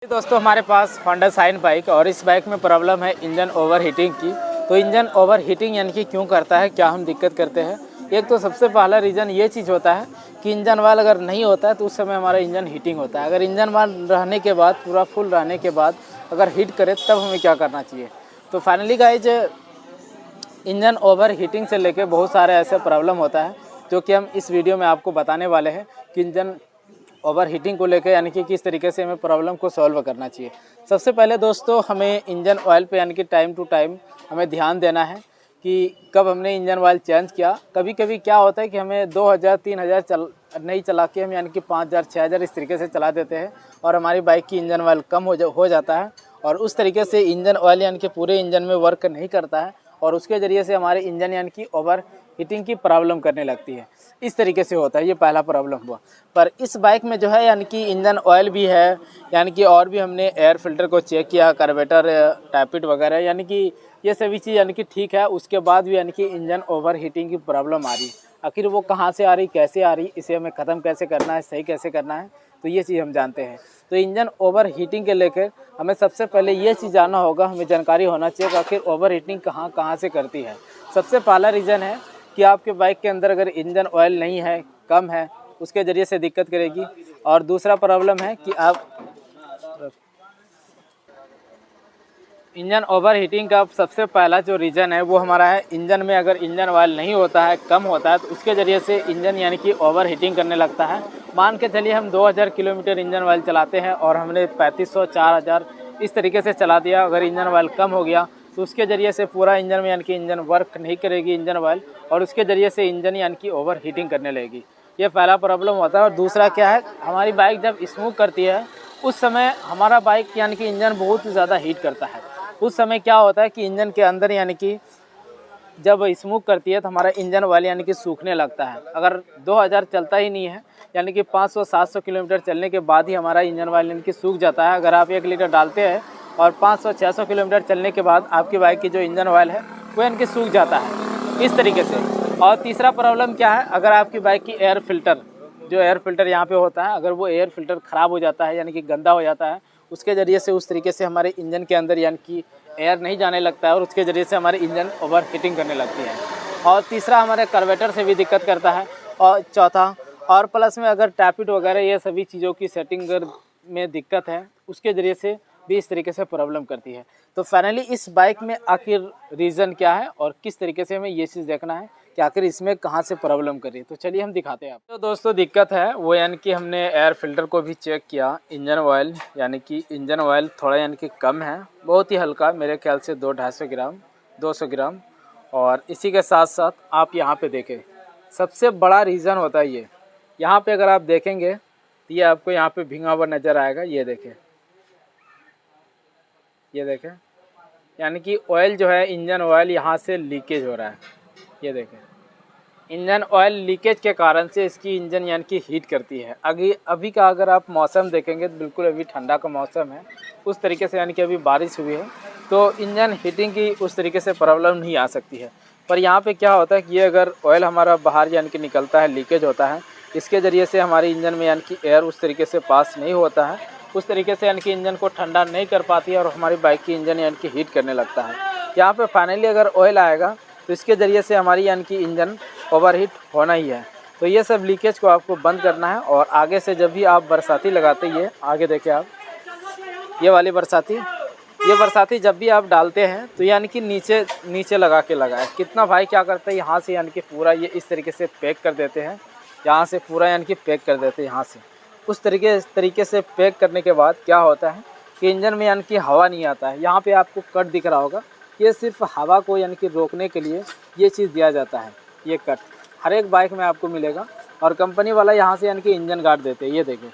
दोस्तों हमारे पास Honda shine bike और इस बाइक में प्रॉब्लम है इंजन ओवर हीटिंग की। तो इंजन ओवर हीटिंग यानी कि क्यों करता है, क्या हम दिक्कत करते हैं। एक तो सबसे पहला रीज़न ये चीज़ होता है कि इंजन वाल अगर नहीं होता है तो उस समय हमारा इंजन हीटिंग होता है। अगर इंजन वाल रहने के बाद पूरा फुल रहने के बाद अगर हीट करे तब हमें क्या करना चाहिए। तो finally guys engine over heating से लेके बहुत सारे ऐसे प्रॉब्लम होता है जो कि हम इस वीडियो में आपको बताने वाले हैं कि इंजन ओवर हीटिंग को लेकर यानी कि किस तरीके से हमें प्रॉब्लम को सॉल्व करना चाहिए। सबसे पहले दोस्तों हमें इंजन ऑयल पे यानी कि टाइम टू टाइम हमें ध्यान देना है कि कब हमने इंजन ऑयल चेंज किया। कभी कभी क्या होता है कि हमें 2000-3000 नहीं चला के हम यानी कि 5000-6000 इस तरीके से चला देते हैं और हमारी बाइक की इंजन ऑयल कम हो जाता है और उस तरीके से इंजन ऑयल यानी कि पूरे इंजन में वर्क नहीं करता है और उसके ज़रिए से हमारे इंजन यानी कि ओवर हीटिंग की प्रॉब्लम करने लगती है। इस तरीके से होता है, ये पहला प्रॉब्लम हुआ। पर इस बाइक में जो है यानी कि इंजन ऑयल भी है, यानी कि और भी हमने एयर फिल्टर को चेक किया, कार्बोरेटर, टैपिट वगैरह, यानी कि ये सभी चीज़ यानी कि ठीक है। उसके बाद भी यानी कि इंजन ओवर हीटिंग की प्रॉब्लम आ रही, आखिर वो कहाँ से आ रही, कैसे आ रही, इसे हमें ख़त्म कैसे करना है, सही कैसे करना है, तो ये चीज़ हम जानते हैं। तो इंजन ओवर हीटिंग के लेकर हमें सबसे पहले ये चीज़ जानना होगा, हमें जानकारी होना चाहिए कि आखिर ओवर हीटिंग कहाँ से करती है। सबसे पहला रीज़न है कि आपके बाइक के अंदर अगर इंजन ऑयल नहीं है, कम है, उसके ज़रिए से दिक्कत करेगी। और दूसरा प्रॉब्लम है कि आप इंजन ओवर हीटिंग का सबसे पहला जो रीज़न है वो हमारा है इंजन में अगर इंजन ऑयल नहीं होता है, कम होता है, तो उसके ज़रिए से इंजन यानी कि ओवर हीटिंग करने लगता है। मान के चलिए हम 2000 किलोमीटर इंजन ऑयल चलाते हैं और हमने 3500-4000 इस तरीके से चला दिया। अगर इंजन ऑयल कम हो गया तो उसके ज़रिए से पूरा इंजन में यानी कि इंजन वर्क नहीं करेगी इंजन ऑयल, और उसके ज़रिए से इंजन यानी कि ओवर हीटिंग करने लगेगी। ये पहला प्रॉब्लम होता है। और दूसरा क्या है, हमारी बाइक जब स्मूथ करती है उस समय हमारा बाइक यानी कि इंजन बहुत ही ज़्यादा हीट करता है। उस समय क्या होता है कि इंजन के अंदर यानी कि जब स्मूथ करती है तो हमारा इंजन ऑयल यानी कि सूखने लगता है। अगर 2000 चलता ही नहीं है यानी कि 500-700 किलोमीटर चलने के बाद ही हमारा इंजन ऑयल यानी कि सूख जाता है। अगर आप 1 लीटर डालते हैं और 500-600 किलोमीटर चलने के बाद आपकी बाइक की जो इंजन ऑयल है वो यानी कि सूख जाता है इस तरीके से। और तीसरा प्रॉब्लम क्या है, अगर आपकी बाइक की एयर फिल्टर यहाँ पे होता है, अगर वो एयर फिल्टर ख़राब हो जाता है यानी कि गंदा हो जाता है, उसके ज़रिए से उस तरीके से हमारे इंजन के अंदर यानी कि एयर नहीं जाने लगता है और उसके ज़रिए से हमारे इंजन ओवर हीटिंग करने लगती है। और तीसरा हमारे कार्बोरेटर से भी दिक्कत करता है। और चौथा और प्लस में अगर टैपिट वगैरह ये सभी चीज़ों की सेटिंग में दिक्कत है, उसके ज़रिए से भी इस तरीके से प्रॉब्लम करती है। तो फाइनली इस बाइक में आखिर रीज़न क्या है और किस तरीके से हमें ये चीज़ देखना है कि आखिर इसमें कहाँ से प्रॉब्लम कर रही है। तो चलिए हम दिखाते हैं आपको। तो दोस्तों दिक्कत है वो यानी कि हमने एयर फिल्टर को भी चेक किया, इंजन ऑयल यानी कि इंजन ऑयल थोड़ा यानी कि कम है, बहुत ही हल्का, मेरे ख्याल से 200-250 ग्राम 200 ग्राम। और इसी के साथ साथ आप यहाँ पे देखें, सबसे बड़ा रीज़न होता है ये, यहाँ पे अगर आप देखेंगे तो ये आपको यहाँ पे भींगा हुआ नज़र आएगा। ये देखें, ये देखें, यानी कि ऑयल जो है इंजन ऑयल यहाँ से लीकेज हो रहा है। ये देखें, इंजन ऑयल लीकेज के कारण से इसकी इंजन यानी कि हीट करती है। अभी का अगर आप मौसम देखेंगे तो बिल्कुल अभी ठंडा का मौसम है, उस तरीके से यानी कि अभी बारिश हुई है तो इंजन हीटिंग की उस तरीके से प्रॉब्लम नहीं आ सकती है। पर यहाँ पे क्या होता है कि ये अगर ऑयल हमारा बाहर यानी कि निकलता है, लीकेज होता है, इसके ज़रिए से हमारे इंजन में यानी कि एयर उस तरीके से पास नहीं होता है, उस तरीके से यानी कि इंजन को ठंडा नहीं कर पाती है और हमारी बाइक की इंजन यानी कि हीट करने लगता है। यहाँ पे फाइनली अगर ऑयल आएगा तो इसके ज़रिए से हमारी यानी कि इंजन ओवरहीट होना ही है। तो ये सब लीकेज को आपको बंद करना है। और आगे से जब भी आप बरसाती लगाते, ये आगे देखें आप, ये वाली बरसाती जब भी आप डालते हैं तो यानी कि नीचे लगा के लगाए। कितना भाई क्या करते हैं, यहाँ से यानी कि पूरा ये इस तरीके से पैक कर देते हैं, यहाँ से पूरा यानी कि पैक कर देते हैं यहाँ से। उस तरीके से पैक करने के बाद क्या होता है कि इंजन में यानी कि हवा नहीं आता है। यहाँ पे आपको कट दिख रहा होगा, ये सिर्फ हवा को यानी कि रोकने के लिए ये चीज़ दिया जाता है। ये कट हर एक बाइक में आपको मिलेगा और कंपनी वाला यहाँ से यानी कि इंजन गार्ड देते हैं। ये देखिए,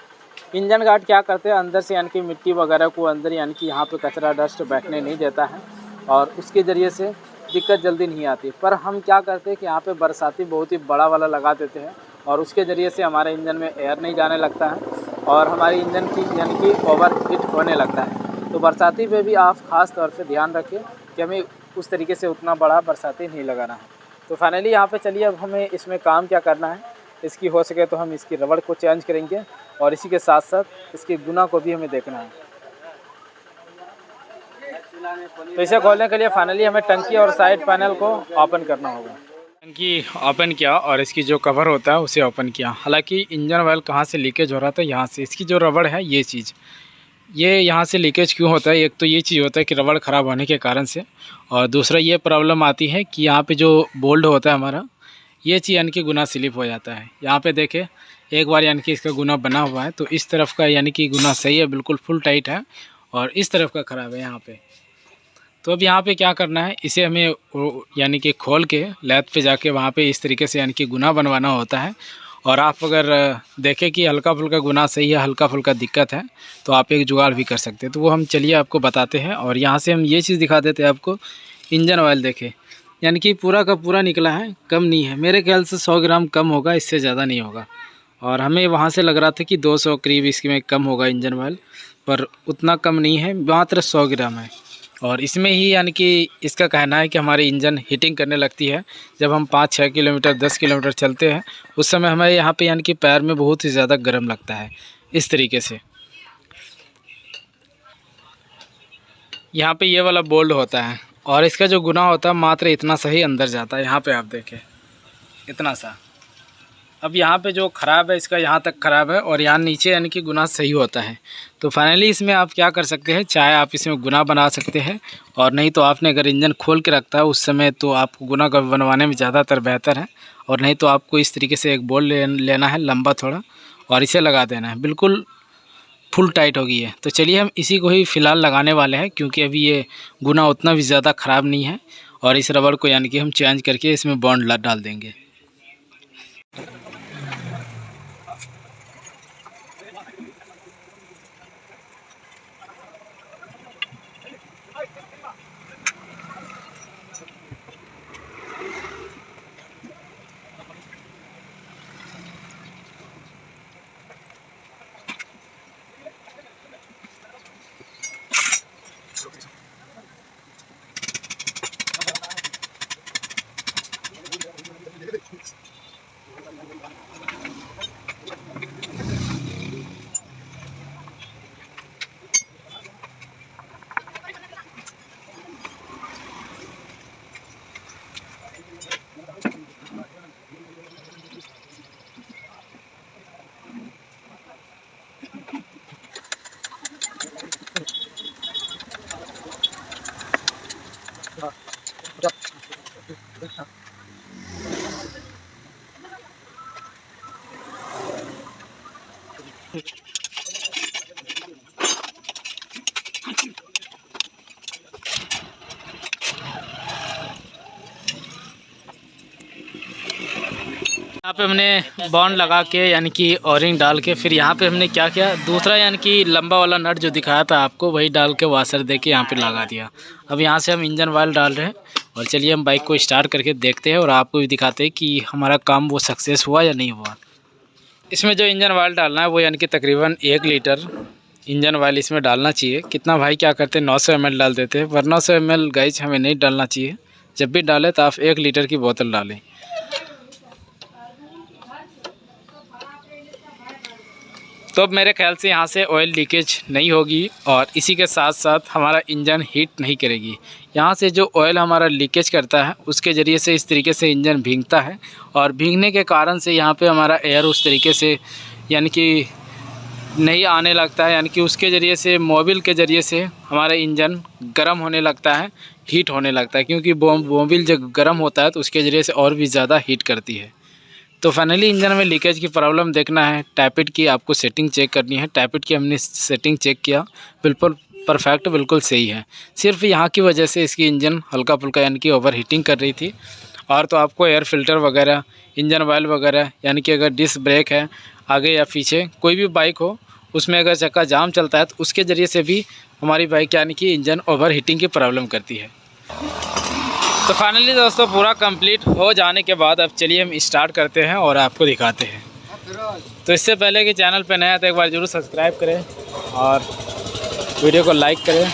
इंजन गार्ड क्या करते हैं, अंदर से यानी कि मिट्टी वगैरह को अंदर यानी कि यहाँ पे कचरा डस्ट बैठने नहीं देता है और उसके ज़रिए से दिक्कत जल्दी नहीं आती। पर हम क्या करते हैं कि यहाँ पे बरसाती बहुत ही बड़ा वाला लगा देते हैं और उसके ज़रिए से हमारे इंजन में एयर नहीं जाने लगता है और हमारी इंजन की यानी कि ओवर हीट होने लगता है। तो बरसाती पे भी आप ख़ास तौर पे ध्यान रखें कि हमें उस तरीके से उतना बड़ा बरसाती नहीं लगाना है। तो फाइनली यहाँ पे चलिए अब हमें इसमें काम क्या करना है, इसकी हो सके तो हम इसकी रबड़ को चेंज करेंगे और इसी के साथ साथ इसके गुना को भी हमें देखना है। तो इसे खोलने के लिए फाइनली हमें टंकी और साइड पैनल को ओपन करना होगा। टंकी ओपन किया और इसकी जो कवर होता है उसे ओपन किया। हालांकि इंजन ऑयल कहाँ से लीकेज हो रहा था, यहाँ से। इसकी जो रबड़ है ये चीज़, ये यहाँ से लीकेज क्यों होता है? एक तो ये चीज़ होता है कि रबड़ ख़राब होने के कारण से, और दूसरा ये प्रॉब्लम आती है कि यहाँ पे जो बोल्ट होता है हमारा, ये चीज़ यानी कि गुना स्लिप हो जाता है। यहाँ पे देखें एक बार यानी कि इसका गुना बना हुआ है, तो इस तरफ का यानी कि गुना सही है, बिल्कुल फुल टाइट है, और इस तरफ का ख़राब है यहाँ पे। तो अब यहाँ पे क्या करना है, इसे हमें यानी कि खोल के लैब पे जाके वहाँ पे इस तरीके से यानी कि गुना बनवाना होता है। और आप अगर देखें कि हल्का फुल्का गुना सही है, हल्का फुल्का दिक्कत है, तो आप एक जुगाड़ भी कर सकते हैं। तो वो हम चलिए आपको बताते हैं। और यहाँ से हम ये चीज़ दिखा देते हैं आपको, इंजन ऑयल देखें यानी कि पूरा का पूरा निकला है, कम नहीं है। मेरे ख्याल से 100 ग्राम कम होगा, इससे ज़्यादा नहीं होगा। और हमें वहाँ से लग रहा था कि 200 करीब इसमें कम होगा इंजन ऑयल, पर उतना कम नहीं है, मात्र 100 ग्राम है। और इसमें ही यानी कि इसका कहना है कि हमारी इंजन हीटिंग करने लगती है जब हम 5-6 किलोमीटर 10 किलोमीटर चलते हैं। उस समय हमें यहाँ पे यानी कि पैर में बहुत ही ज़्यादा गर्म लगता है। इस तरीके से यहाँ पे ये वाला बोल्ट होता है, और इसका जो गुना होता है मात्र इतना सही अंदर जाता है। यहाँ पे आप देखें इतना सा। अब यहाँ पे जो ख़राब है इसका, यहाँ तक ख़राब है, और यहाँ नीचे यानी कि गुना सही होता है। तो फाइनली इसमें आप क्या कर सकते हैं, चाहे आप इसमें गुना बना सकते हैं, और नहीं तो आपने अगर इंजन खोल के रखता है उस समय तो आपको गुना का बनवाने में ज़्यादातर बेहतर है। और नहीं तो आपको इस तरीके से एक बोल्ट लेना है लंबा थोड़ा, और इसे लगा देना है, बिल्कुल फुल टाइट हो गई है। तो चलिए हम इसी को ही फ़िलहाल लगाने वाले हैं, क्योंकि अभी ये गुना उतना भी ज़्यादा ख़राब नहीं है। और इस रबड़ को यानी कि हम चेंज करके इसमें बॉन्ड डाल देंगे। यहाँ पे हमने बॉन्ड लगा के यानी कि ओरिंग डाल के, फिर यहाँ पे हमने क्या किया, दूसरा यानी कि लंबा वाला नट जो दिखाया था आपको, वही डाल के वाशर दे के यहाँ पे लगा दिया। अब यहाँ से हम इंजन ऑयल डाल रहे हैं, और चलिए हम बाइक को स्टार्ट करके देखते हैं और आपको भी दिखाते हैं कि हमारा काम वो सक्सेस हुआ या नहीं हुआ। इसमें जो इंजन ऑयल डालना है वो यानी कि तकरीबन 1 लीटर इंजन ऑयल इसमें डालना चाहिए। कितना भाई क्या करते हैं, 900 ml डाल देते हैं, पर 900 ml गाइज हमें नहीं डालना चाहिए। जब भी डालें तो आप 1 लीटर की बोतल डालें। तो अब मेरे ख्याल से यहाँ से ऑयल लीकेज नहीं होगी, और इसी के साथ साथ हमारा इंजन हीट नहीं करेगी। यहाँ से जो ऑयल हमारा लीकेज करता है उसके ज़रिए से इस तरीके से इंजन भीगता है, और भीगने के कारण से यहाँ पे हमारा एयर उस तरीके से यानी कि नहीं आने लगता है, यानी कि उसके ज़रिए से मोबिल के ज़रिए से हमारा इंजन गर्म होने लगता है, हीट होने लगता है। क्योंकि मोबिल जब गर्म होता है तो उसके ज़रिए से और भी ज़्यादा हीट करती है। तो फाइनली इंजन में लीकेज की प्रॉब्लम देखना है, टैपिट की आपको सेटिंग चेक करनी है। टैपिट की हमने सेटिंग चेक किया, बिल्कुल परफेक्ट, बिल्कुल सही है। सिर्फ यहाँ की वजह से इसकी इंजन हल्का फुल्का यानी कि ओवर हीटिंग कर रही थी। और तो आपको एयर फिल्टर वगैरह, इंजन ऑयल वगैरह, यानी कि अगर डिस्क ब्रेक है आगे या पीछे, कोई भी बाइक हो उसमें अगर चक्का जाम चलता है तो उसके ज़रिए से भी हमारी बाइक यानी कि इंजन ओवर हीटिंग की प्रॉब्लम करती है। तो फाइनली दोस्तों पूरा कंप्लीट हो जाने के बाद अब चलिए हम स्टार्ट करते हैं और आपको दिखाते हैं। तो इससे पहले कि चैनल पे नया तो एक बार ज़रूर सब्सक्राइब करें और वीडियो को लाइक करें।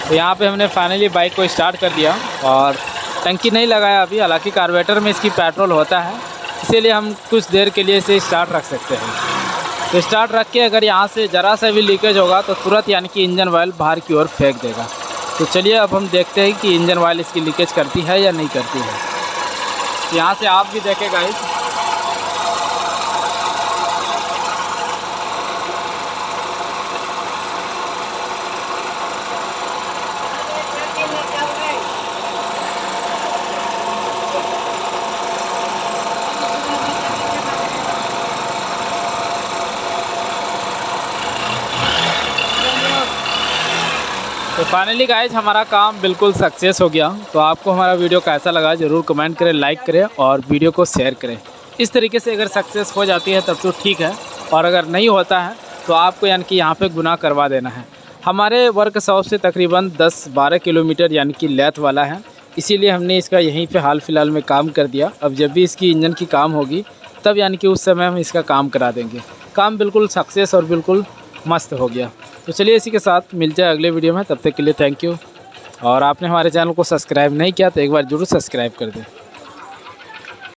तो यहाँ पे हमने फाइनली बाइक को स्टार्ट कर दिया, और टंकी नहीं लगाया अभी, हालांकि कार्बोरेटर में इसकी पेट्रोल होता है, इसीलिए हम कुछ देर के लिए इसे स्टार्ट रख सकते हैं। तो स्टार्ट रख के अगर यहाँ से ज़रा सा भी लीकेज होगा तो तुरंत यानी कि इंजन ऑयल बाहर की ओर फेंक देगा। तो चलिए अब हम देखते हैं कि इंजन ऑयल इसकी लीकेज करती है या नहीं करती है। यहाँ से आप भी देखें गाइस। तो फाइनली गाइज हमारा काम बिल्कुल सक्सेस हो गया। तो आपको हमारा वीडियो कैसा लगा ज़रूर कमेंट करें, लाइक करें और वीडियो को शेयर करें। इस तरीके से अगर सक्सेस हो जाती है तब तो ठीक है, और अगर नहीं होता है तो आपको यानी कि यहाँ पे गुनाह करवा देना है। हमारे वर्कशॉप से तकरीबन 10-12 किलोमीटर यानी कि लेंथ वाला है, इसीलिए हमने इसका यहीं पर हाल फिलहाल में काम कर दिया। अब जब भी इसकी इंजन की काम होगी तब यानी कि उस समय हम इसका काम करा देंगे। काम बिल्कुल सक्सेस और बिल्कुल मस्त हो गया। तो चलिए इसी के साथ मिलते हैं अगले वीडियो में, तब तक के लिए थैंक यू। और आपने हमारे चैनल को सब्सक्राइब नहीं किया तो एक बार ज़रूर सब्सक्राइब कर दें।